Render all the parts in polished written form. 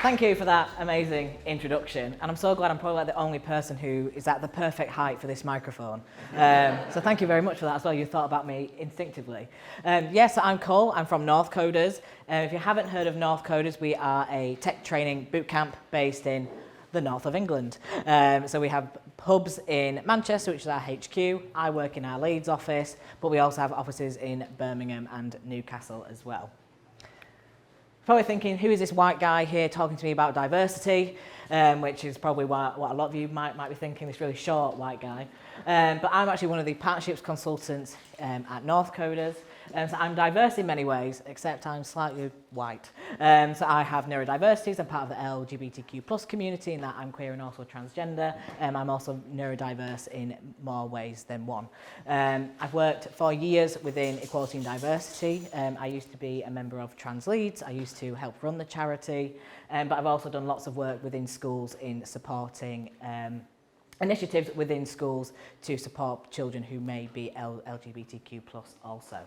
Thank you for that amazing introduction, and I'm so glad I'm probably like the only person who is at the perfect height for this microphone. So thank you very much for that as well. You thought about me instinctively. Yes, I'm Cole. I'm from Northcoders. If you haven't heard of Northcoders, we are a tech training bootcamp based in the north of England. So we have hubs in Manchester, which is our HQ. I work in our Leeds office, but we also have offices in Birmingham and Newcastle as well. Probably thinking, who is this white guy here talking to me about diversity, which is probably what a lot of you might be thinking, this really short white guy. But I'm actually one of the partnerships consultants at Northcoders. So I'm diverse in many ways, except I'm slightly white. So I have neurodiversities. I'm part of the LGBTQ plus community in that I'm queer and also transgender. I'm also neurodiverse in more ways than one. I've worked for years within equality and diversity. I used to be a member of Trans Leads. I used to help run the charity. But I've also done lots of work within schools in supporting initiatives within schools to support children who may be LGBTQ plus also.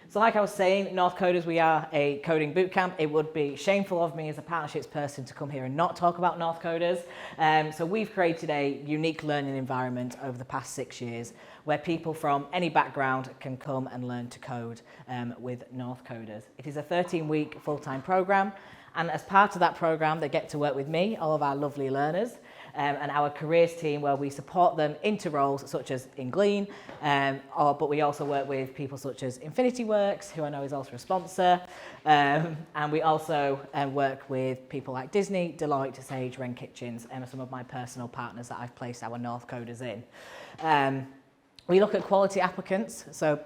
So like I was saying, Northcoders, we are a coding bootcamp. It would be shameful of me as a partnerships person to come here and not talk about Northcoders. So we've created a unique learning environment over the past 6 years where people from any background can come and learn to code with Northcoders. It is a 13-week full-time program, and as part of that program, they get to work with me, all of our lovely learners, and our careers team, where we support them into roles such as in Glean, but we also work with people such as Infinity Works, who I know is also a sponsor, and we also work with people like Disney, Deloitte, Sage, Wren Kitchens, and some of my personal partners that I've placed our Northcoders in. We look at quality applicants, so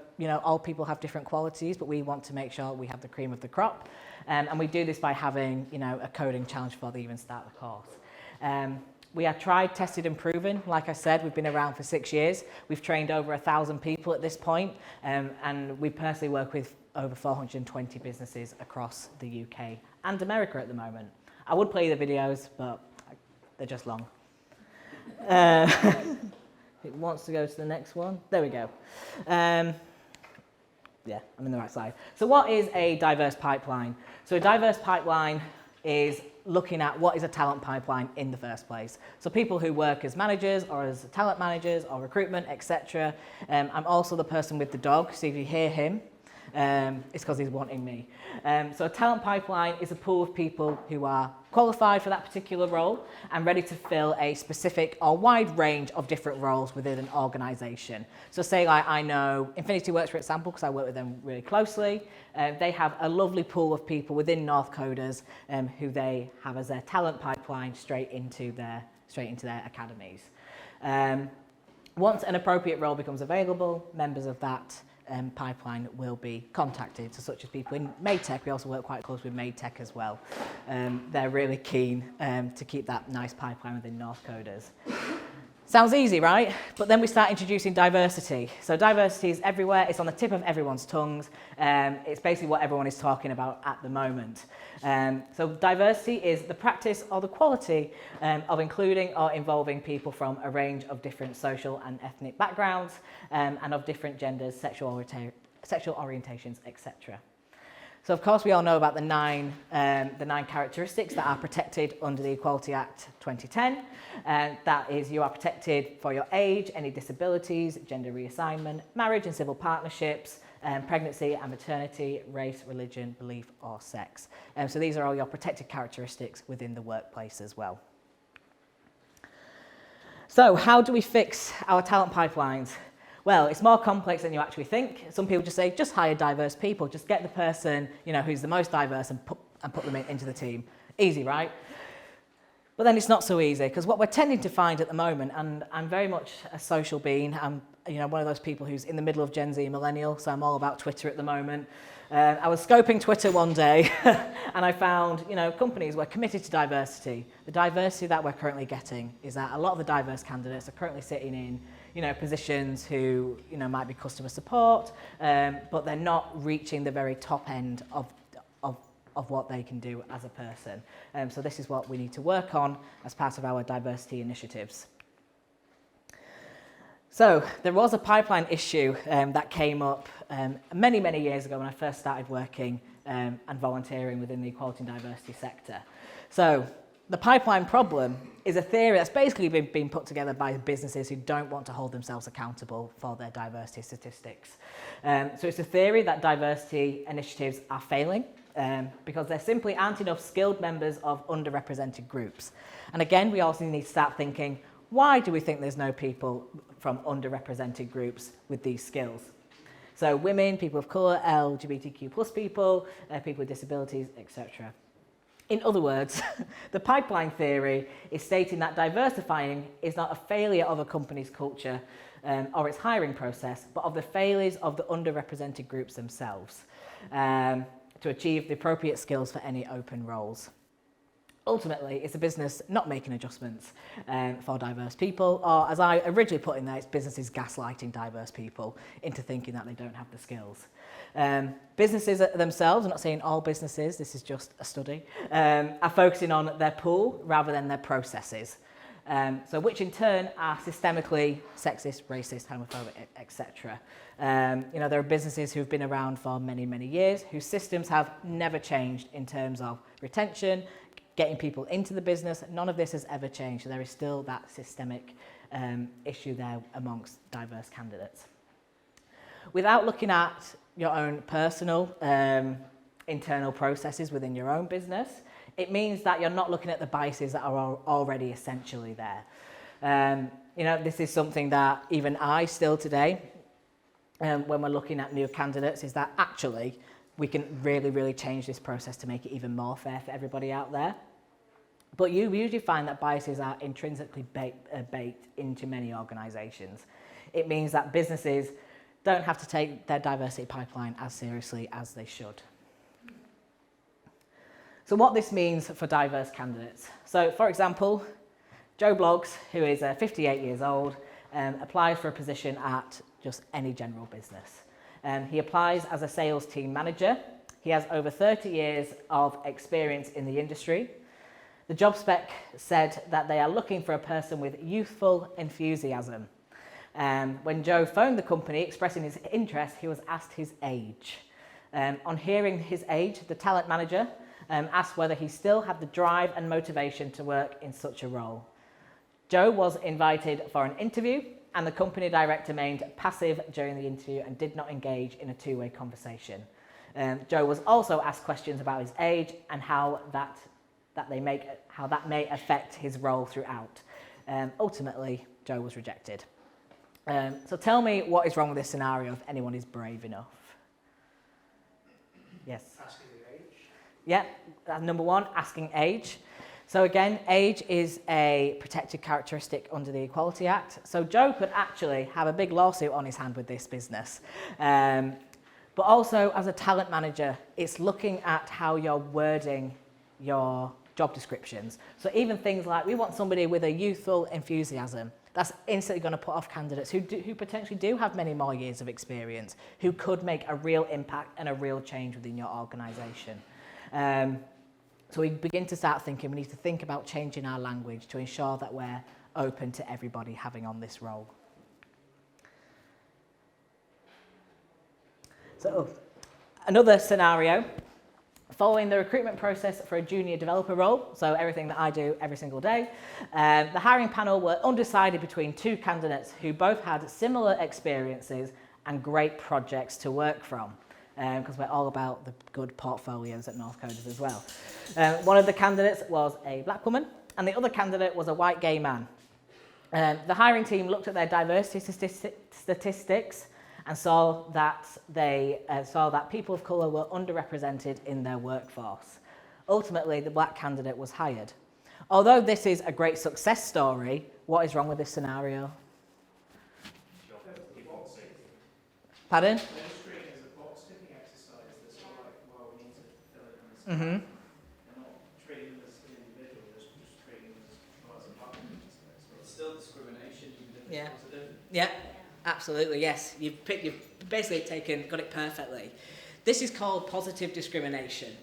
all people have different qualities, but we want to make sure we have the cream of the crop, and we do this by having a coding challenge before they even start the course. We are tried, tested and proven. Like I said, we've been around for 6 years. We've trained over 1,000 people at this point, and we personally work with over 420 businesses across the UK and America at the moment. I would play the videos, but they're just long. It wants to go to the next one. There we go. Yeah, I'm in the right slide. So what is a diverse pipeline? So a diverse pipeline is looking at what is a talent pipeline in the first place. So people who work as managers or as talent managers or recruitment, etc. I'm also the person with the dog, so if you hear him, it's because he's wanting me. So a talent pipeline is a pool of people who are qualified for that particular role and ready to fill a specific or wide range of different roles within an organisation. So say like I know Infinity Works, for example, because I work with them really closely. They have a lovely pool of people within Northcoders who they have as their talent pipeline straight into their academies. Once an appropriate role becomes available, members of that pipeline will be contacted, so such as people in Maytech. We also work quite close with Maytech as well. They're really keen to keep that nice pipeline within Northcoders. Sounds easy, right? But then we start introducing diversity. So diversity is everywhere. It's on the tip of everyone's tongues. It's basically what everyone is talking about at the moment. So diversity is the practice or the quality of including or involving people from a range of different social and ethnic backgrounds and of different genders, sexual orientations, etc. So of course we all know about the nine characteristics that are protected under the Equality Act 2010. That is, you are protected for your age, any disabilities, gender reassignment, marriage and civil partnerships, pregnancy and maternity, race, religion, belief or sex. So these are all your protected characteristics within the workplace as well. So how do we fix our talent pipelines? Well, it's more complex than you actually think. Some people just say, just hire diverse people. Just get the person, who's the most diverse and put them into the team. Easy, right? But then it's not so easy, because what we're tending to find at the moment, and I'm very much a social being. I'm one of those people who's in the middle of Gen Z and millennial, so I'm all about Twitter at the moment. I was scoping Twitter one day and I found, companies were committed to diversity. The diversity that we're currently getting is that a lot of the diverse candidates are currently sitting in positions who, might be customer support, but they're not reaching the very top end of what they can do as a person. So this is what we need to work on as part of our diversity initiatives. So there was a pipeline issue that came up many, many years ago when I first started working and volunteering within the equality and diversity sector. So the pipeline problem is a theory that's basically been put together by businesses who don't want to hold themselves accountable for their diversity statistics. So it's a theory that diversity initiatives are failing because there simply aren't enough skilled members of underrepresented groups. And again, we also need to start thinking, why do we think there's no people from underrepresented groups with these skills? So women, people of colour, LGBTQ plus people, people with disabilities, etc. In other words, the pipeline theory is stating that diversifying is not a failure of a company's culture or its hiring process, but of the failures of the underrepresented groups themselves to achieve the appropriate skills for any open roles. Ultimately, it's a business not making adjustments for diverse people, or as I originally put in there, it's businesses gaslighting diverse people into thinking that they don't have the skills. Businesses themselves, I'm not saying all businesses, this is just a study, are focusing on their pool rather than their processes. So which in turn are systemically sexist, racist, homophobic, etc. There are businesses who've been around for many, many years, whose systems have never changed in terms of retention, getting people into the business. None of this has ever changed. So there is still that systemic issue there amongst diverse candidates. Without looking at your own personal internal processes within your own business, it means that you're not looking at the biases that are already essentially there. This is something that even I still today, when we're looking at new candidates, is that actually we can really, really change this process to make it even more fair for everybody out there. But you usually find that biases are intrinsically baked into many organisations. It means that businesses don't have to take their diversity pipeline as seriously as they should. So what this means for diverse candidates. So for example, Joe Bloggs, who is 58 years old, applies for a position at just any general business. He applies as a sales team manager. He has over 30 years of experience in the industry. The job spec said that they are looking for a person with youthful enthusiasm. When Joe phoned the company expressing his interest, he was asked his age. On hearing his age, the talent manager asked whether he still had the drive and motivation to work in such a role. Joe was invited for an interview, and the company director remained passive during the interview and did not engage in a two-way conversation. Joe was also asked questions about his age and how that may affect his role throughout. Ultimately, Joe was rejected. So tell me what is wrong with this scenario if anyone is brave enough. Yes? Asking the age. Yeah, that's number one, asking age. So again, age is a protected characteristic under the Equality Act. So Joe could actually have a big lawsuit on his hand with this business. But also as a talent manager, it's looking at how you're wording your job descriptions. So even things like, we want somebody with a youthful enthusiasm. That's instantly going to put off candidates who potentially do have many more years of experience, who could make a real impact and a real change within your organisation. So we begin to start thinking, we need to think about changing our language to ensure that we're open to everybody having on this role. So another scenario, following the recruitment process for a junior developer role, so everything that I do every single day, the hiring panel were undecided between two candidates who both had similar experiences and great projects to work from. Because we're all about the good portfolios at Northcoders as well. One of the candidates was a black woman, and the other candidate was a white gay man. The hiring team looked at their diversity statistics and saw that people of colour were underrepresented in their workforce. Ultimately, the black candidate was hired. Although this is a great success story, what is wrong with this scenario? Pardon? Mm-hmm. They're not treating them as an individual, they're just treating them as a partner. It's still discrimination, even if it's positive. Yeah, absolutely, yes. You've basically got it perfectly. This is called positive discrimination.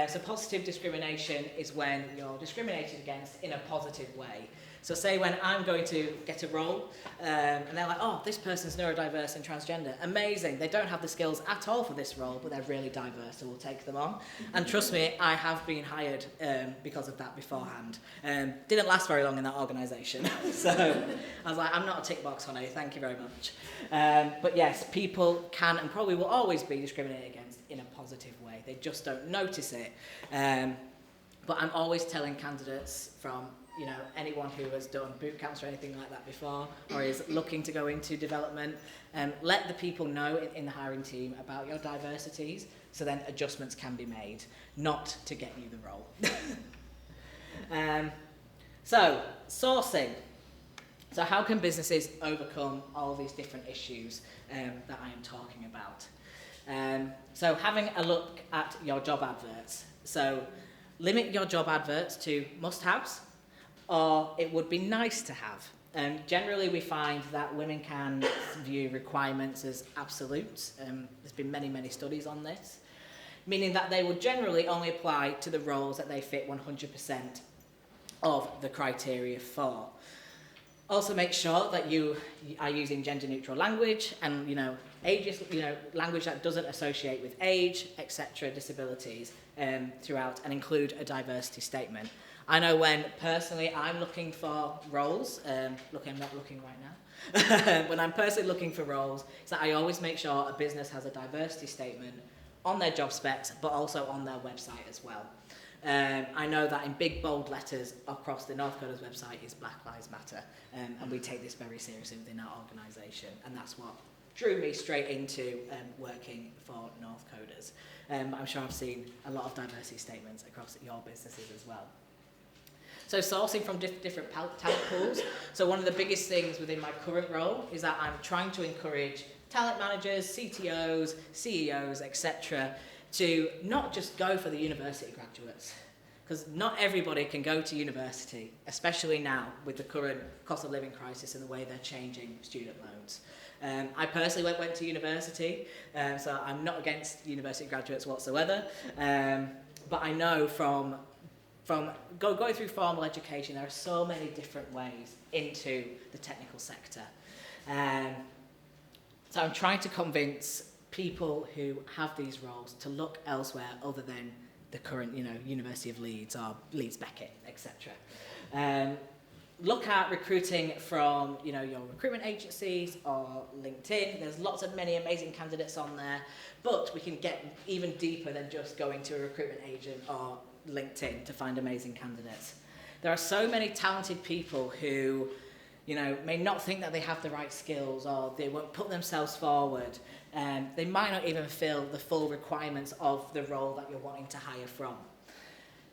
So positive discrimination is when you're discriminated against in a positive way. So say when I'm going to get a role, and they're like, oh, this person's neurodiverse and transgender. Amazing. They don't have the skills at all for this role, but they're really diverse, so we'll take them on. And trust me, I have been hired because of that beforehand. Didn't last very long in that organisation. So I was like, I'm not a tick box honey, thank you very much. But yes, people can and probably will always be discriminated against in a positive way. They just don't notice it. But I'm always telling candidates from anyone who has done boot camps or anything like that before, or is looking to go into development, let the people know in the hiring team about your diversities, so then adjustments can be made, not to get you the role. So, sourcing. So how can businesses overcome all these different issues that I am talking about? So having a look at your job adverts. So limit your job adverts to must-haves, or it would be nice to have. Generally, we find that women can view requirements as absolutes. There's been many, many studies on this, meaning that they will generally only apply to the roles that they fit 100% of the criteria for. Also make sure that you are using gender-neutral language and, ages, language that doesn't associate with age, etc., disabilities throughout, and include a diversity statement. I know when personally I'm looking for roles, I'm not looking right now, when I'm personally looking for roles, is that I always make sure a business has a diversity statement on their job specs, but also on their website as well. I know that in big bold letters across the Northcoders website is Black Lives Matter, and we take this very seriously within our organisation, and that's what drew me straight into working for Northcoders. I'm sure I've seen a lot of diversity statements across your businesses as well. So sourcing from different talent pools. So one of the biggest things within my current role is that I'm trying to encourage talent managers, CTOs, CEOs, etc., to not just go for the university graduates, because not everybody can go to university, especially now with the current cost of living crisis and the way they're changing student loans. I personally went to university, so I'm not against university graduates whatsoever, but I know from going through formal education, there are so many different ways into the technical sector. So I'm trying to convince people who have these roles to look elsewhere other than the current, University of Leeds or Leeds Beckett, etc. Look at recruiting from, your recruitment agencies or LinkedIn. There's many amazing candidates on there, but we can get even deeper than just going to a recruitment agent or LinkedIn to find amazing candidates. There are so many talented people who, may not think that they have the right skills, or they won't put themselves forward. They might not even fill the full requirements of the role that you're wanting to hire from.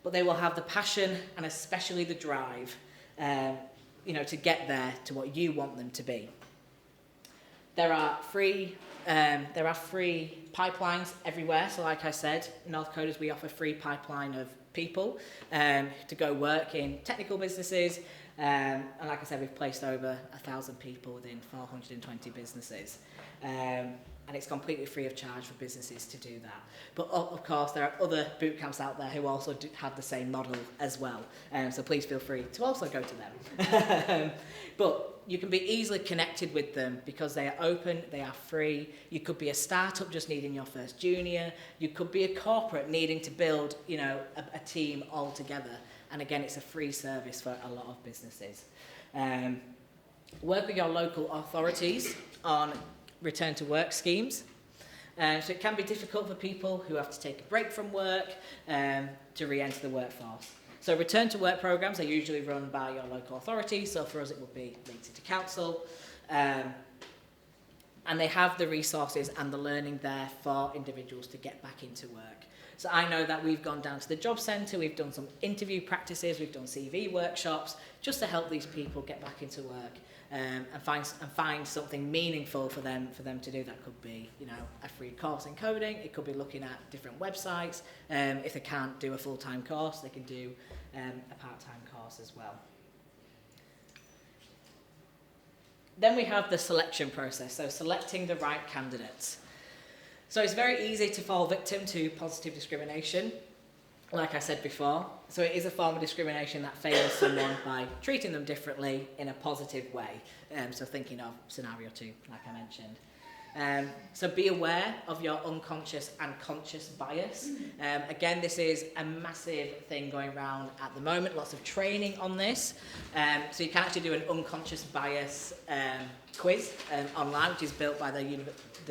But they will have the passion and especially the drive, to get there to what you want them to be. There are free pipelines everywhere. So like I said, Northcoders, we offer free pipeline of people to go work in technical businesses. And like I said, we've placed over 1,000 people within 420 businesses. And it's completely free of charge for businesses to do that. But of course, there are other boot camps out there who also have the same model as well. So please feel free to also go to them. But you can be easily connected with them because they are open, they are free. You could be a startup just needing your first junior. You could be a corporate needing to build, a team all together. And again, it's a free service for a lot of businesses. Work with your local authorities on return to work schemes. So it can be difficult for people who have to take a break from work to re-enter the workforce. So return to work programs are usually run by your local authority. So for us, it would be Leeds City Council. And they have the resources and the learning there for individuals to get back into work. So I know that we've gone down to the job centre, we've done some interview practices, we've done CV workshops, just to help these people get back into work and find something meaningful for them to do. That could be, a free course in coding. It could be looking at different websites. If they can't do a full-time course, they can do a part-time course as well. Then we have the selection process, so selecting the right candidates. So it's very easy to fall victim to positive discrimination like I said before, so it is a form of discrimination that favours someone by treating them differently in a positive way. So thinking of scenario 2, like I mentioned. So be aware of your unconscious and conscious bias. Again, this is a massive thing going around at the moment, lots of training on this. So you can actually do an unconscious bias quiz online, which is built by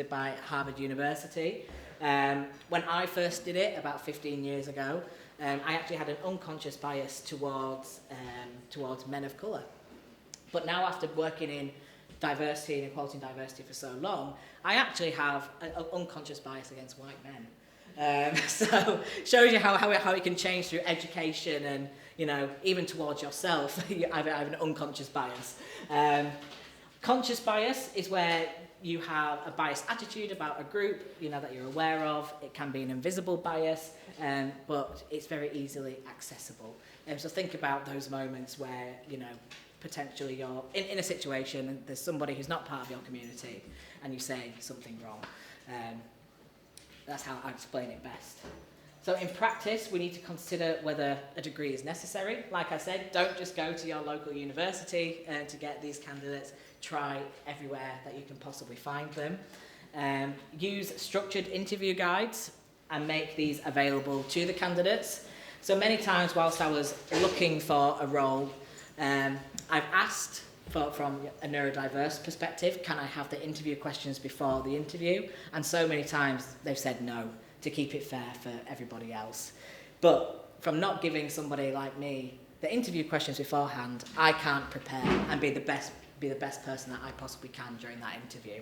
by Harvard University. When I first did it about 15 years ago, I actually had an unconscious bias towards men of colour. But now, after working in diversity and equality and diversity for so long, I actually have an unconscious bias against white men. So shows you how it can change through education and, you know, even towards yourself. I have an unconscious bias. Conscious bias is where you have a biased attitude about a group, you know, that you're aware of. It can be an invisible bias, but it's very easily accessible. So think about those moments where, you know, potentially you're in a situation and there's somebody who's not part of your community and you say something wrong. That's how I explain it best. So in practice, we need to consider whether a degree is necessary. Like I said, don't just go to your local university to get these candidates. Try everywhere that you can possibly find them. Use structured interview guides and make these available to the candidates. So many times whilst I was looking for a role, I've asked from a neurodiverse perspective, can I have the interview questions before the interview? And so many times they've said no, to keep it fair for everybody else. But from not giving somebody like me the interview questions beforehand, I can't prepare and be the best person that I possibly can during that interview.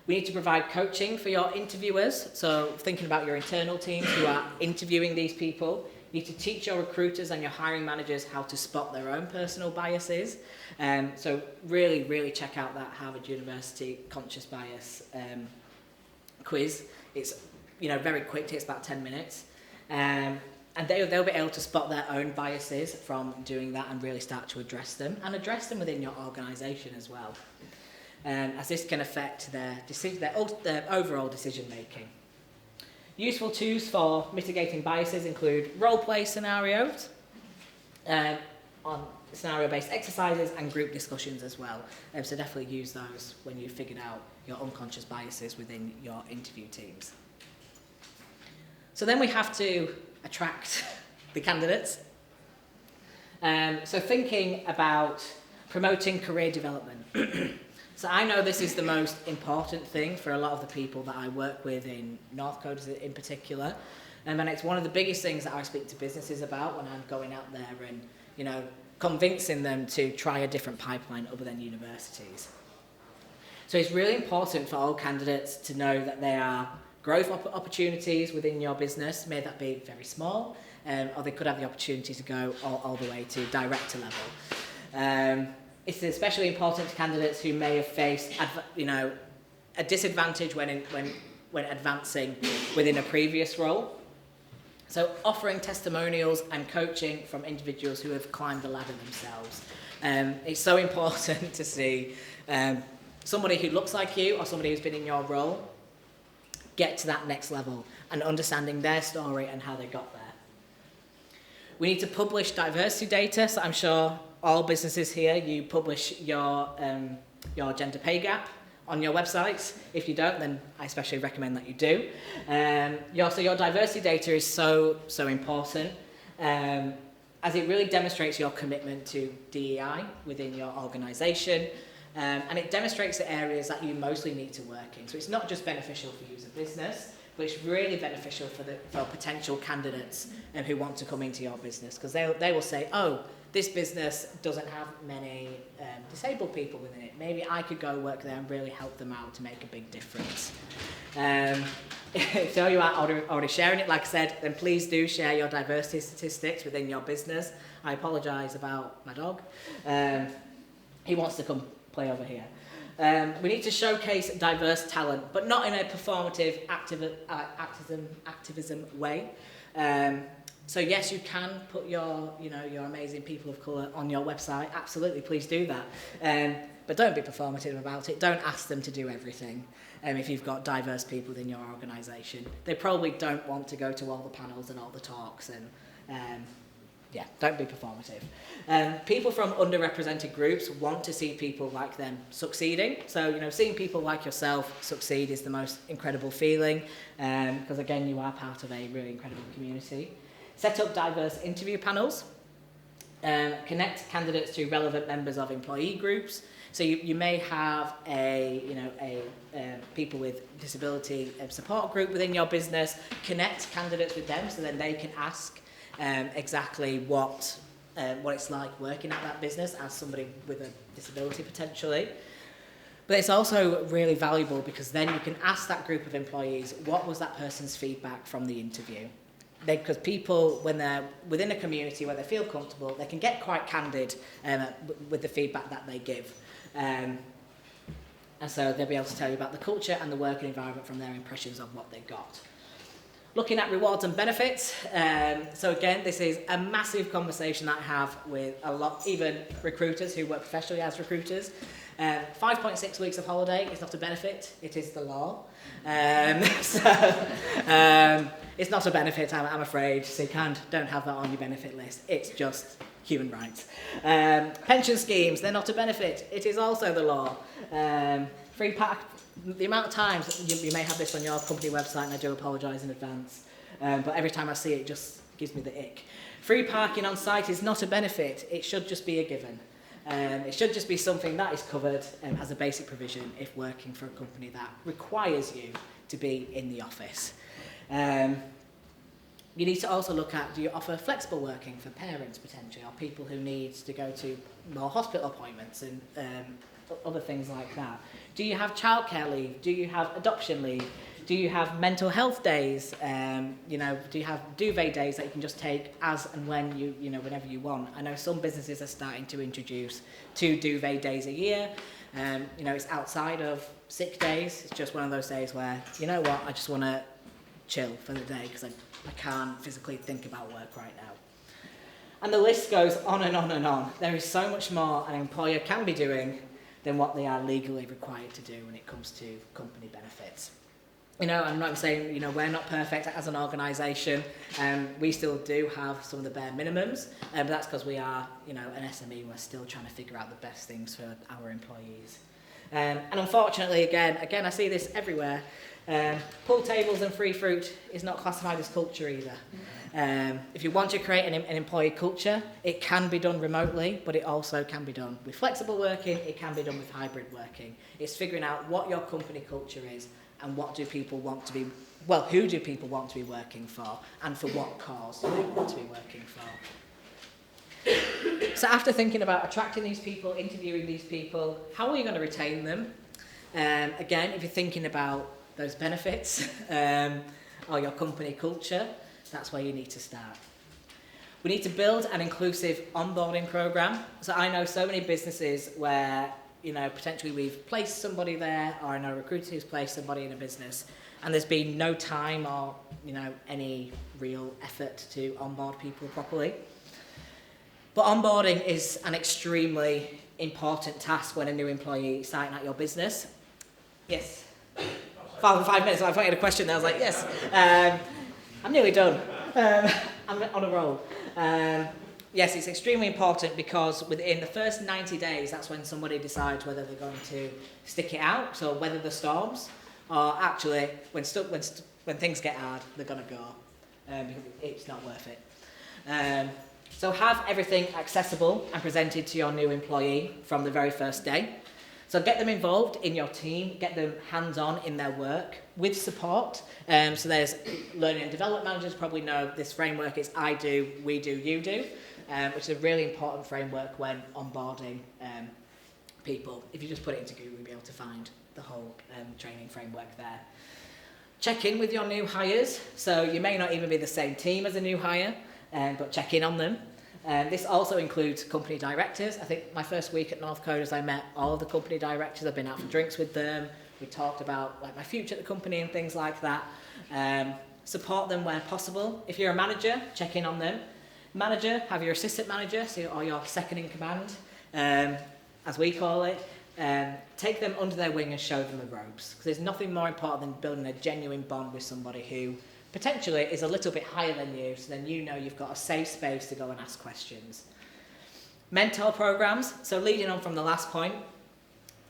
We need to provide coaching for your interviewers. So thinking about your internal teams who are interviewing these people, you need to teach your recruiters and your hiring managers how to spot their own personal biases. So really, really check out that Harvard University conscious bias quiz. It's, you know, very quick, takes about 10 minutes. And they'll be able to spot their own biases from doing that and really start to address them within your organisation as well. As this can affect their overall decision making. Useful tools for mitigating biases include role play scenarios, on scenario-based exercises and group discussions as well. So definitely use those when you've figured out your unconscious biases within your interview teams. So then we have to attract the candidates. So thinking about promoting career development. So I know this is the most important thing for a lot of the people that I work with in Northcoders in particular. And it's one of the biggest things that I speak to businesses about when I'm going out there and, you know, convincing them to try a different pipeline other than universities. So it's really important for all candidates to know that there are growth opportunities within your business, may that be very small, or they could have the opportunity to go all the way to director level. It's especially important to candidates who may have faced, a disadvantage when advancing within a previous role. So offering testimonials and coaching from individuals who have climbed the ladder themselves. It's so important to see somebody who looks like you or somebody who's been in your role get to that next level and understanding their story and how they got there. We need to publish diversity data, so I'm sure all businesses here, you publish your gender pay gap on your websites. If you don't, then I especially recommend that you do. Your diversity data is so important, as it really demonstrates your commitment to DEI within your organisation, and it demonstrates the areas that you mostly need to work in. So it's not just beneficial for you as a business, but it's really beneficial for potential candidates who want to come into your business, because they will say, oh, this business doesn't have many disabled people within it. Maybe I could go work there and really help them out to make a big difference. If you are already sharing it, like I said, then please do share your diversity statistics within your business. I apologise about my dog. He wants to come play over here. We need to showcase diverse talent, but not in a performative activism way. So yes, you can put your amazing people of colour on your website. Absolutely, please do that. but don't be performative about it. Don't ask them to do everything. If you've got diverse people within your organisation, they probably don't want to go to all the panels and all the talks, and yeah, don't be performative. People from underrepresented groups want to see people like them succeeding. So, you know, seeing people like yourself succeed is the most incredible feeling, because again, you are part of a really incredible community. Set up diverse interview panels. Connect candidates to relevant members of employee groups. So you may have a people with disability support group within your business. Connect candidates with them so then they can ask exactly what it's like working at that business as somebody with a disability potentially. But it's also really valuable because then you can ask that group of employees, what was that person's feedback from the interview? Because people, when they're within a community where they feel comfortable, they can get quite candid with the feedback that they give. And so they'll be able to tell you about the culture and the working environment from their impressions of what they got. Looking at rewards and benefits. So again, this is a massive conversation that I have with a lot, even recruiters who work professionally as recruiters. 5.6 weeks of holiday is not a benefit, it is the law. It's not a benefit, I'm afraid, so you don't have that on your benefit list. It's just human rights. Pension schemes, they're not a benefit. It is also the law. Free pack, the amount of times, you may have this on your company website, and I do apologise in advance, but every time I see it, it just gives me the ick. Free parking on site is not a benefit. It should just be a given. It should just be something that is covered as a basic provision if working for a company that requires you to be in the office. You need to also look at, do you offer flexible working for parents potentially, or people who need to go to more hospital appointments and other things like that? Do you have childcare leave? Do you have adoption leave? Do you have mental health days? Do you have duvet days that you can just take as and when whenever you want? I know some businesses are starting to introduce 2 duvet days a year. It's outside of sick days. It's just one of those days where, you know what, I just want to chill for the day because I can't physically think about work right now. And the list goes on and on and on. There is so much more an employer can be doing than what they are legally required to do when it comes to company benefits. I'm not saying, we're not perfect as an organisation. We still do have some of the bare minimums, but that's because we are, an SME. We're still trying to figure out the best things for our employees. And unfortunately, again, I see this everywhere. Pool tables and free fruit is not classified as culture either. If you want to create an employee culture, it can be done remotely, but it also can be done with flexible working. It can be done with hybrid working. It's figuring out what your company culture is and what do people want to be, who do people want to be working for and for what cause do they want to be working for. So after thinking about attracting these people, interviewing these people, how are you going to retain them? Again, if you're thinking about those benefits or your company culture, that's where you need to start. We need to build an inclusive onboarding program. So I know so many businesses where potentially we've placed somebody there, or I know a recruiter who's placed somebody in a business, and there's been no time or any real effort to onboard people properly. But onboarding is an extremely important task when a new employee is starting at your business. Yes. 5 minutes. I thought you had a question there. I was like, yes. I'm nearly done. I'm on a roll. Yes, it's extremely important because within the first 90 days, that's when somebody decides whether they're going to stick it out, so weather the storms, or actually, when things get hard, they're going to go, because it's not worth it. So have everything accessible and presented to your new employee from the very first day. So get them involved in your team, get them hands-on in their work with support. So there's learning and development managers probably know this framework is I do, we do, you do, which is a really important framework when onboarding people. If you just put it into Google, you'll be able to find the whole training framework there. Check in with your new hires. So you may not even be the same team as a new hire, but check in on them. This also includes company directors. I think my first week at Northcoders, I met all of the company directors. I've been out for drinks with them. We talked about my future at the company and things like that. Support them where possible. If you're a manager, check in on them. Manager, have your assistant manager, or your second in command, as we call it. take them under their wing and show them the ropes. Because there's nothing more important than building a genuine bond with somebody who potentially is a little bit higher than you, so then you know you've got a safe space to go and ask questions. Mentor programs, so leading on from the last point,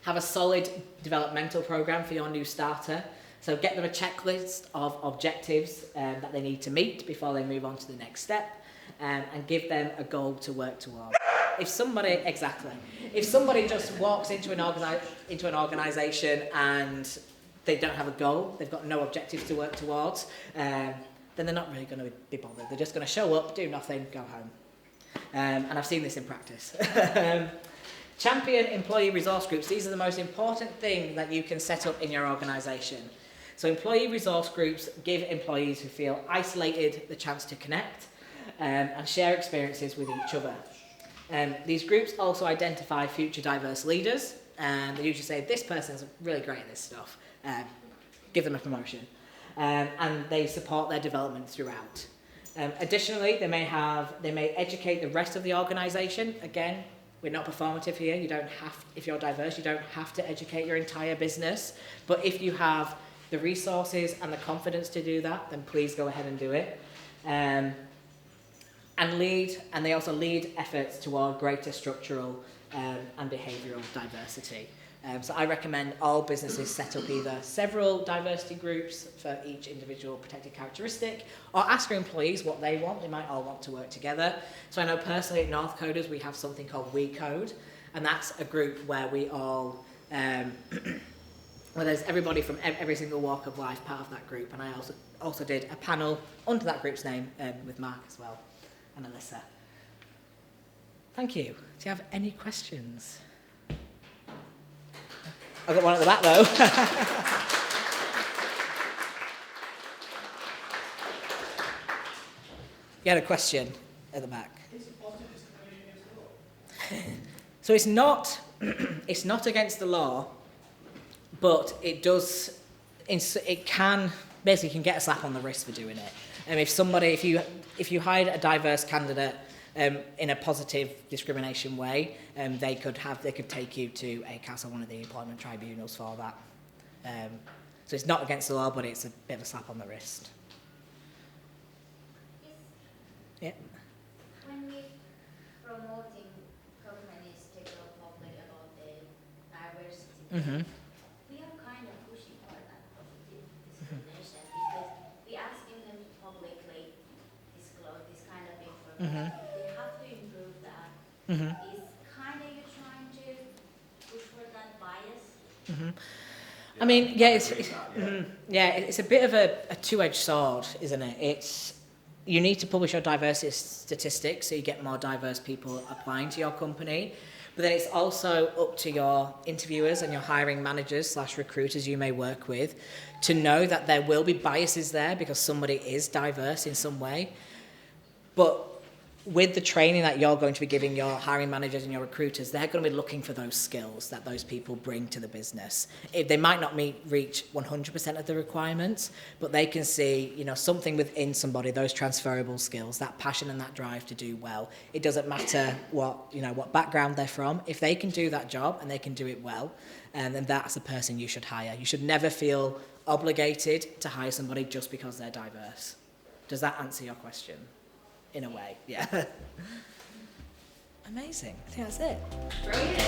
have a solid developmental program for your new starter. So get them a checklist of objectives that they need to meet before they move on to the next step, and give them a goal to work towards. If somebody just walks into an organisation and they don't have a goal, they've got no objectives to work towards, then they're not really going to be bothered. They're just going to show up, do nothing, go home. And I've seen this in practice. Champion employee resource groups. These are the most important thing that you can set up in your organisation. So employee resource groups give employees who feel isolated the chance to connect and share experiences with each other. These groups also identify future diverse leaders, and they usually say, this person's really great at this stuff, give them a promotion. And they support their development throughout. Additionally, they may educate the rest of the organisation. Again, we're not performative here. You don't have, if you're diverse, you don't have to educate your entire business. But if you have the resources and the confidence to do that, then please go ahead and do it. And they also lead efforts toward greater structural and behavioural diversity. So I recommend all businesses set up either several diversity groups for each individual protected characteristic, or ask your employees what they want. They might all want to work together. So I know personally at Northcoders we have something called We Code, and that's a group where we all, where there's everybody from every single walk of life part of that group. And I also did a panel under that group's name with Mark as well, and Alyssa. Thank you. Do you have any questions? I've got one at the back though. You had a question at the back. So it's not against the law, but it can get a slap on the wrist for doing it. And if you hired a diverse candidate in a positive discrimination way, they could take you to ACAS or one of the employment tribunals for that. So it's not against the law, but it's a bit of a slap on the wrist. Yeah. When we promoting companies to go public about the diversity, we are kind of pushing for that positive discrimination because we asking them to publicly disclose this kind of information. They have to improve that. Is kind of you trying to push for that bias? I mean, it's a bit of a two-edged sword, isn't it? You need to publish your diversity statistics so you get more diverse people applying to your company. But then it's also up to your interviewers and your hiring managers / recruiters you may work with to know that there will be biases there because somebody is diverse in some way. But with the training that you're going to be giving your hiring managers and your recruiters, they're going to be looking for those skills that those people bring to the business. They might not reach 100% of the requirements, but they can see, something within somebody, those transferable skills, that passion and that drive to do well. It doesn't matter what background they're from. If they can do that job and they can do it well, then that's the person you should hire. You should never feel obligated to hire somebody just because they're diverse. Does that answer your question? In a way, yeah. Amazing. I think that's it. Brilliant.